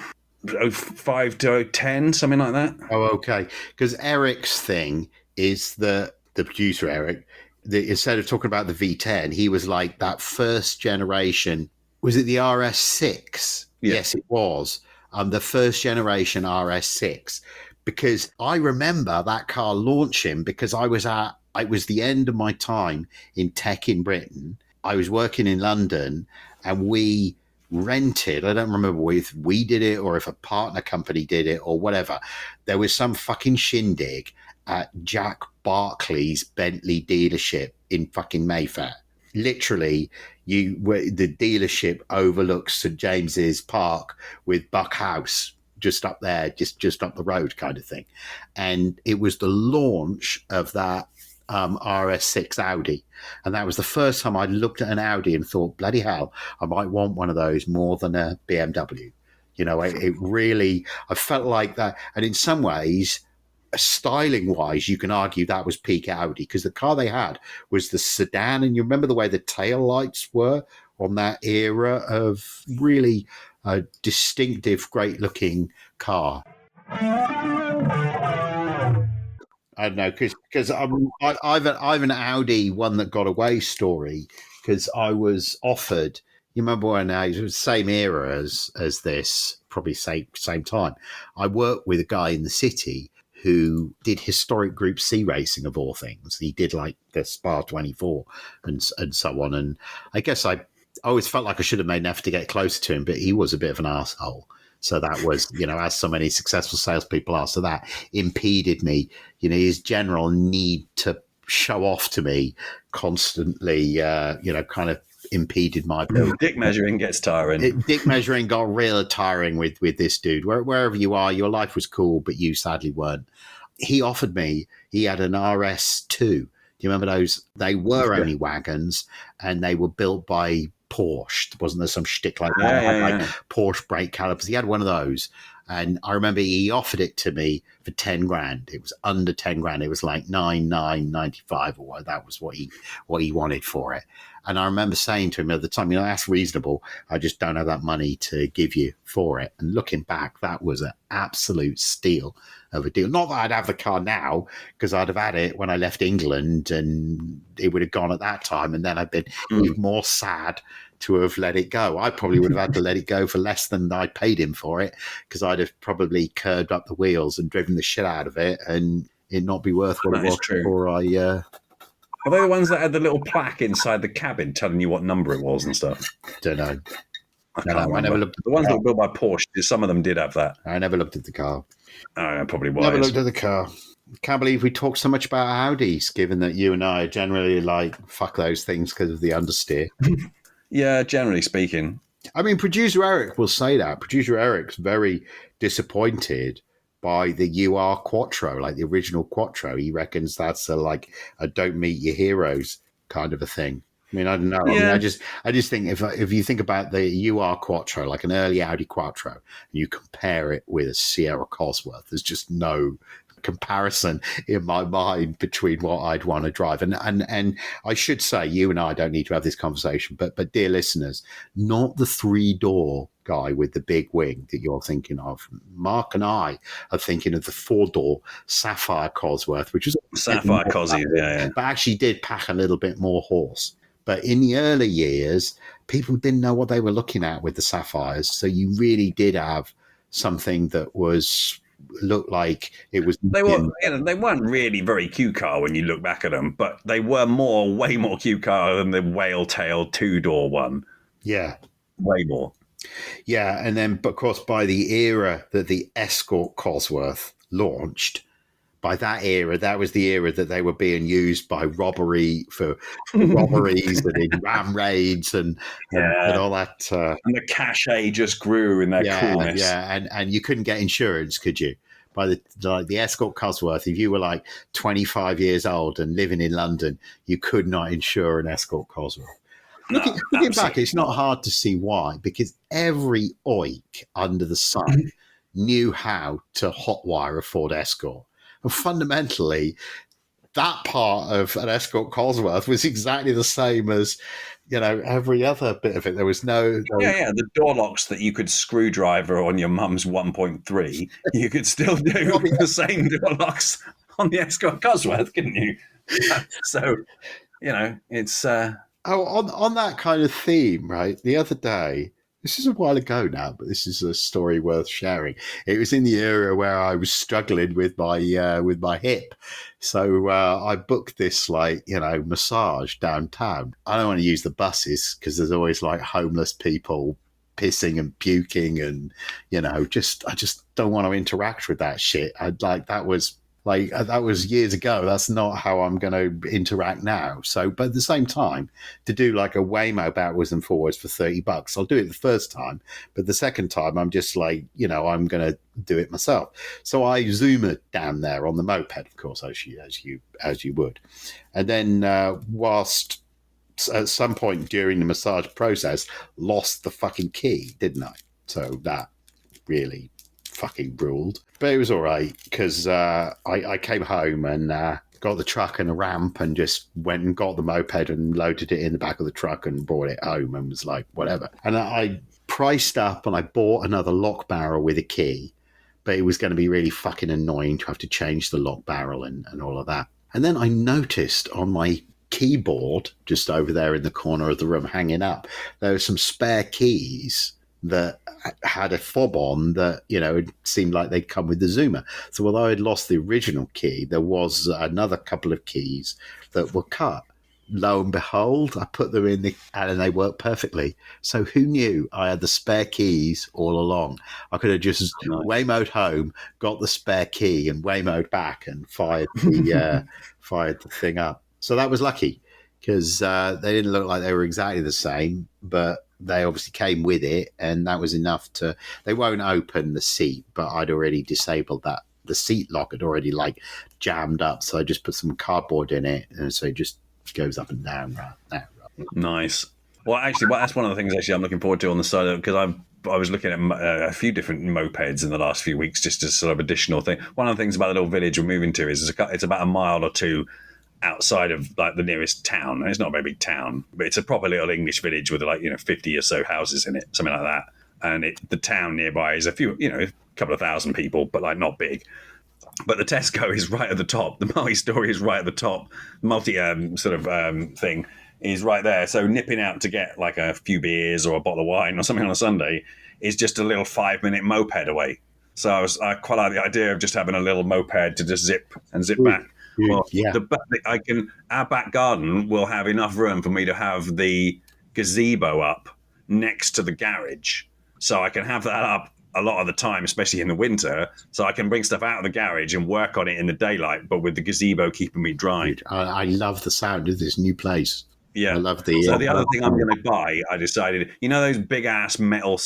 05 to 10, something like that. Oh, okay. Because Eric's thing is the producer, Eric, instead of talking about the V10, he was like that first generation. Was it the RS6? Yeah. Yes, it was. The first generation RS6. Because I remember that car launching because it was the end of my time in tech in Britain. I was working in London and we rented, I don't remember if we did it or if a partner company did it or whatever. There was some fucking shindig at Jack Barclay's Bentley dealership in fucking Mayfair. Literally, the dealership overlooks St James's Park with Buck House just up there, just up the road kind of thing. And it was the launch of that RS6 Audi. And that was the first time I looked at an Audi and thought, bloody hell, I might want one of those more than a BMW. It really, I felt like that. And in some ways, styling wise, you can argue that was peak Audi because the car they had was the sedan. And you remember the way the tail lights were on that era of really a distinctive, great looking car. I don't know because I've an Audi one that got away story because I was offered. You remember when it was the same era as this, probably same time. I worked with a guy in the city who did historic Group C racing of all things. He did like the Spa 24 and so on. And I guess I always felt like I should have made an effort to get closer to him, but he was a bit of an asshole. So that was, as so many successful salespeople are. So that impeded me, his general need to show off to me constantly, kind of impeded my build. Dick measuring gets tiring. Dick measuring got real tiring with this dude. Wherever you are, your life was cool, but you sadly weren't. He offered me, he had an RS2. Do you remember those? They were only wagons and they were built by Porsche. Wasn't there some shtick like that? Like Porsche brake calipers. He had one of those. And I remember he offered it to me for 10 grand. It was under 10 grand. It was like 9,995 or what. That was what he wanted for it. And I remember saying to him at the time, that's reasonable. I just don't have that money to give you for it. And looking back, that was an absolute steal of a deal. Not that I'd have the car now, because I'd have had it when I left England and it would have gone at that time. And then I'd been even more sad to have let it go. I probably would have had to let it go for less than I paid him for it, because I'd have probably curved up the wheels and driven the shit out of it and it not be worth what it was before I... Are they the ones that had the little plaque inside the cabin telling you what number it was and stuff? Don't know. I never looked at the ones that were built by Porsche. Some of them did have that. I never looked at the car. Oh, probably was. Never looked at the car. Can't believe we talk so much about Audis, given that you and I are generally like, fuck those things because of the understeer. Yeah, generally speaking. I mean, producer Eric will say that. Producer Eric's very disappointed by the UR Quattro, like the original Quattro. He reckons that's a don't meet your heroes kind of a thing. I mean, I don't know. Yeah. I mean, I just think if you think about the UR Quattro, like an early Audi Quattro, and you compare it with a Sierra Cosworth, there's just no comparison in my mind between what I'd want to drive. And I should say, you and I don't need to have this conversation, but dear listeners, not the 3-door guy with the big wing that you're thinking of. Mark and I are thinking of the 4-door Sapphire Cosworth, which was Sapphire Cosy, yeah. But actually did pack a little bit more horse. But in the early years, people didn't know what they were looking at with the Sapphires. So you really did have something that was looked like it was. They weren't really very Q car when you look back at them, but they were way more Q car than the whale-tailed two-door one. Yeah. Way more. Yeah, and then, of course, by the era that the Escort Cosworth launched, by that era, that was the era that they were being used by robberies and in ram raids and all that. And the cachet just grew in their coolness. Yeah, and you couldn't get insurance, could you? By the Escort Cosworth, if you were like 25 years old and living in London, you could not insure an Escort Cosworth. Looking back, it's not hard to see why, because every oik under the sun knew how to hotwire a Ford Escort. And fundamentally, that part of an Escort Cosworth was exactly the same as, every other bit of it. There was no... The door locks that you could screwdriver on your mum's 1.3, you could still do the same door locks on the Escort Cosworth, couldn't you? So, it's... on that kind of theme, right? The other day, this is a while ago now, but this is a story worth sharing. It was in the era where I was struggling with my hip, so I booked this massage downtown. I don't want to use the buses because there's always homeless people pissing and puking, and I just don't want to interact with that shit. That was years ago. That's not how I'm going to interact now. So, but at the same time, to do a Waymo backwards and forwards for $30, I'll do it the first time. But the second time, I'm just I'm going to do it myself. So I zoomed down there on the moped, of course, as you would. And then whilst at some point during the massage process, lost the fucking key, didn't I? So that really fucking ruled. But it was all right because I came home and got the truck and a ramp and just went and got the moped and loaded it in the back of the truck and brought it home and was like, whatever. And I priced up and I bought another lock barrel with a key, but it was going to be really fucking annoying to have to change the lock barrel and all of that. And then I noticed on my keyboard, just over there in the corner of the room hanging up, there were some spare keys that had a fob on that, it seemed like they'd come with the Zoomer. So although I'd lost the original key, there was another couple of keys that were cut. Lo and behold, I put them in and they worked perfectly. So who knew I had the spare keys all along? I could have just Waymo'd home, got the spare key and Waymo'd back and fired the thing up. So that was lucky because they didn't look like they were exactly the same, but they obviously came with it, and that was enough to... They won't open the seat, but I'd already disabled that. The seat lock had already, jammed up, so I just put some cardboard in it, and so it just goes up and down. Right. Nice. Well, actually, that's one of the things I'm looking forward to on the side of... Because I was looking at a few different mopeds in the last few weeks, just as sort of additional thing. One of the things about the little village we're moving to is it's about a mile or two outside of the nearest town. And it's not a very big town, but it's a proper little English village with 50 or so houses in it, something like that. And the town nearby is a couple of thousand people, but not big. But the Tesco is right at the top. The multi-story is right at the top. Thing is right there. So nipping out to get a few beers or a bottle of wine or something on a Sunday is just a little 5-minute moped away. So I quite like the idea of just having a little moped to just zip back. Well, yeah. Our back garden will have enough room for me to have the gazebo up next to the garage, so I can have that up a lot of the time, especially in the winter. So I can bring stuff out of the garage and work on it in the daylight, but with the gazebo keeping me dry. I love the sound of this new place. Yeah, I love the. So the other thing I'm going to buy, I decided, those big ass metal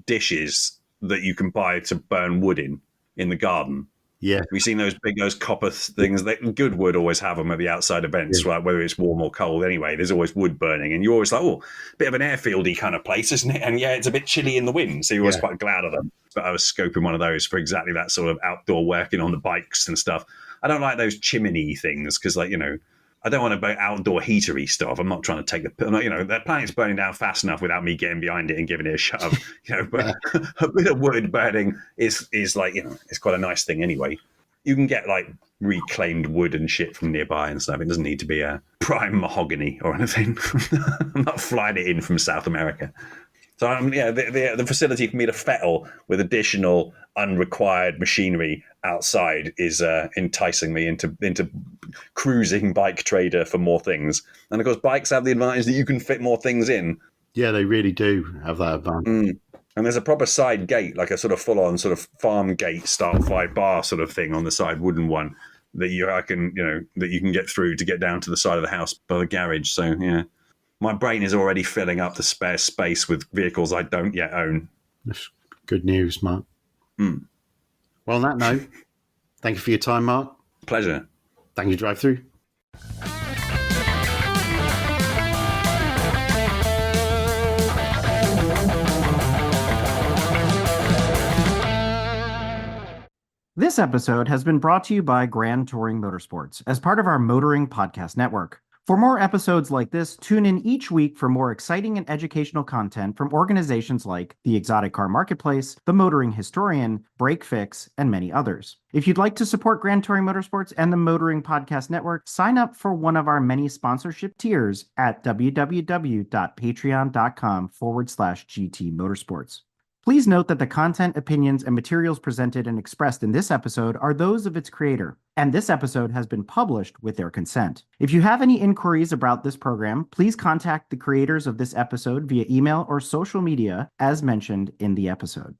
dishes that you can buy to burn wood in the garden. Yeah, we've seen those copper things. Goodwood always have them at the outside events, right? Whether it's warm or cold, anyway, there's always wood burning, and you're always like, "Oh, bit of an airfieldy kind of place, isn't it?" And yeah, it's a bit chilly in the wind, so you're always quite glad of them. But I was scoping one of those for exactly that sort of outdoor working on the bikes and stuff. I don't like those chimney things because, I don't want to buy outdoor heatery stuff. I'm not trying to take the planet's burning down fast enough without me getting behind it and giving it a shove. But a bit of wood burning is it's quite a nice thing anyway. You can get reclaimed wood and shit from nearby and stuff. It doesn't need to be a prime mahogany or anything. I'm not flying it in from South America. So the facility for me to fettle with additional unrequired machinery outside is enticing me into cruising Bike Trader for more things. And of course, bikes have the advantage that you can fit more things in. Yeah, they really do have that advantage. And there's a proper side gate, like a sort of full-on sort of farm gate style 5-bar sort of thing on the side, wooden one that you can get through to get down to the side of the house by the garage. So yeah, my brain is already filling up the spare space with vehicles I don't yet own. That's good news, Mark. Well, on that note, thank you for your time, Mark. Pleasure. Thank you, Drive Through. This episode has been brought to you by Grand Touring Motorsports as part of our Motoring Podcast Network. For more episodes like this, tune in each week for more exciting and educational content from organizations like the Exotic Car Marketplace, the Motoring Historian, Break Fix, and many others. If you'd like to support Grand Touring Motorsports and the Motoring Podcast Network, sign up for one of our many sponsorship tiers at www.patreon.com/GT Motorsports. Please note that the content, opinions, and materials presented and expressed in this episode are those of its creator, and this episode has been published with their consent. If you have any inquiries about this program, please contact the creators of this episode via email or social media as mentioned in the episode.